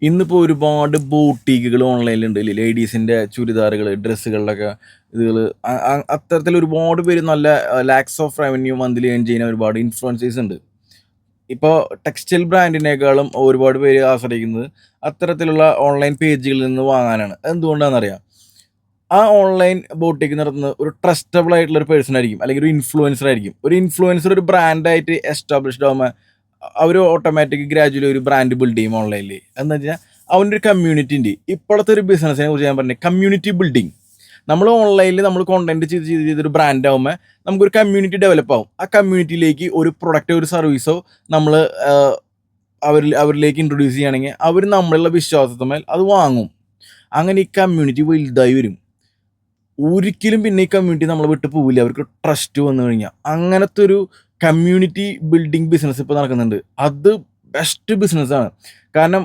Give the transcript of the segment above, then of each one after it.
ഇന്നിപ്പോൾ ഒരുപാട് ബൂട്ടീക്കുകൾ ഓൺലൈനിലുണ്ട് ഇല്ലേ? ലേഡീസിൻ്റെ ചുരിദാറുകൾ, ഡ്രസ്സുകളിലൊക്കെ ഇതുകൾ അത്തരത്തിൽ ഒരുപാട് പേര് നല്ല lakhs of revenue monthly earn ചെയ്യുന്ന ഒരുപാട് ഇൻഫ്ലുവൻസേഴ്സ് ഉണ്ട്. ഇപ്പോൾ ടെക്സ്റ്റൈൽ ബ്രാൻഡിനേക്കാളും ഒരുപാട് പേര് ആശ്രയിക്കുന്നത് അത്തരത്തിലുള്ള ഓൺലൈൻ പേജുകളിൽ നിന്ന് വാങ്ങാനാണ്. അതെന്തുകൊണ്ടാണെന്നറിയാം? ആ ഓൺലൈൻ ബോട്ടിക്ക് നടത്തുന്നത് ഒരു ട്രസ്റ്റബിൾ ആയിട്ടുള്ള ഒരു പേഴ്സൺ ആയിരിക്കും, അല്ലെങ്കിൽ ഒരു ഇൻഫ്ലുവൻസർ ആയിരിക്കും. ഒരു ഇൻഫ്ലുവൻസർ ഒരു ബ്രാൻഡായിട്ട് എസ്റ്റാബ്ലിഷ്ഡ് ആകുമ്പോൾ അവർ ഓട്ടോമാറ്റിക് ഗ്രാജുവലി ഒരു ബ്രാൻഡ് ബിൽഡ് ചെയ്യും ഓൺലൈനിൽ. എന്ന് വെച്ചാൽ അവൻ്റെ ഒരു കമ്മ്യൂണിറ്റി ഉണ്ട്. ഇപ്പോഴത്തെ ഒരു ബിസിനസ്സിനെ കുറിച്ച് ഞാൻ പറഞ്ഞത് കമ്മ്യൂണിറ്റി ബിൽഡിങ്. നമ്മൾ ഓൺലൈനിൽ നമ്മൾ കോണ്ടന്റ് ചെയ്തൊരു ബ്രാൻഡ് ആകുമ്പോൾ നമുക്കൊരു കമ്മ്യൂണിറ്റി ഡെവലപ്പ് ആവും. ആ കമ്മ്യൂണിറ്റിയിലേക്ക് ഒരു പ്രൊഡക്റ്റോ ഒരു സർവീസോ നമ്മൾ അവരിലേക്ക് ഇൻട്രൊഡ്യൂസ് ചെയ്യുകയാണെങ്കിൽ അവർ നമ്മളുള്ള വിശ്വാസത്തിന്മേൽ അത് വാങ്ങും. അങ്ങനെ ഈ കമ്മ്യൂണിറ്റി വലുതായി വരും. ഒരിക്കലും പിന്നെ ഈ കമ്മ്യൂണിറ്റി നമ്മളെ വിട്ട് പോവില്ല. അവർക്ക് ട്രസ്റ്റ് വന്നു കഴിഞ്ഞാൽ അങ്ങനത്തെ ഒരു കമ്മ്യൂണിറ്റി ബിൽഡിംഗ് ബിസിനസ് ഇപ്പോൾ നടക്കുന്നുണ്ട്. അത് ബെസ്റ്റ് ബിസിനസ്സാണ്. കാരണം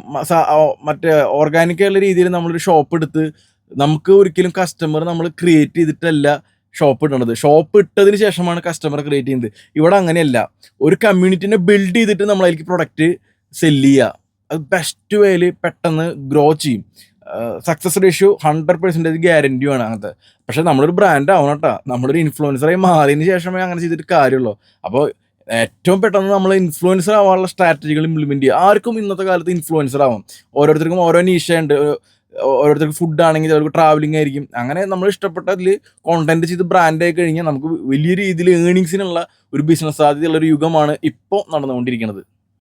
മറ്റേ ഓർഗാനിക് ആയുള്ള രീതിയിൽ നമ്മളൊരു ഷോപ്പ് എടുത്ത് നമുക്ക് ഒരിക്കലും കസ്റ്റമർ നമ്മൾ ക്രിയേറ്റ് ചെയ്തിട്ടല്ല ഷോപ്പ് ഇടേണ്ടത്. ഷോപ്പ് ഇട്ടതിന് ശേഷമാണ് കസ്റ്റമർ ക്രിയേറ്റ് ചെയ്യുന്നത്. ഇവിടെ അങ്ങനെയല്ല. ഒരു കമ്മ്യൂണിറ്റിനെ ബിൽഡ് ചെയ്തിട്ട് നമ്മൾ അതിലേക്ക് പ്രൊഡക്റ്റ് സെല്ല് ചെയ്യുക. അത് ബെസ്റ്റ് വേയിൽ പെട്ടെന്ന് ഗ്രോ ചെയ്യും. സക്സസ് റേഷ്യോ 100% ഗ്യാരൻറ്റിയാണ് അങ്ങനത്തെ. പക്ഷെ നമ്മളൊരു ബ്രാൻഡ് ആവണം കേട്ടോ. നമ്മളൊരു ഇൻഫ്ലുവൻസറായി മാറിയതിന് ശേഷമേ അങ്ങനെ ചെയ്തിട്ട് കാര്യമുള്ളൂ. അപ്പോൾ ഏറ്റവും പെട്ടെന്ന് നമ്മൾ ഇൻഫ്ലുവൻസർ ആവാനുള്ള സ്ട്രാറ്റജികൾ ഇംപ്ലിമെൻറ്റ് ചെയ്യുക. ആർക്കും ഇന്നത്തെ കാലത്ത് ഇൻഫ്ലുവൻസർ ആവാം. ഓരോരുത്തർക്കും ഓരോ നീഷയുണ്ട്. ഓരോരുത്തർക്ക് ഫുഡ് ആണെങ്കിൽ അവർക്ക് ട്രാവലിംഗ് ആയിരിക്കും. അങ്ങനെ നമ്മൾ ഇഷ്ടപ്പെട്ടതിൽ കോണ്ടന്റ് ചെയ്ത് ബ്രാൻഡായി കഴിഞ്ഞാൽ നമുക്ക് വലിയ രീതിയിൽ ഏണിങ്സിനുള്ള ഒരു ബിസിനസ് സാധ്യതയുള്ള ഒരു യുഗമാണ് ഇപ്പോൾ നടന്നുകൊണ്ടിരിക്കുന്നത്.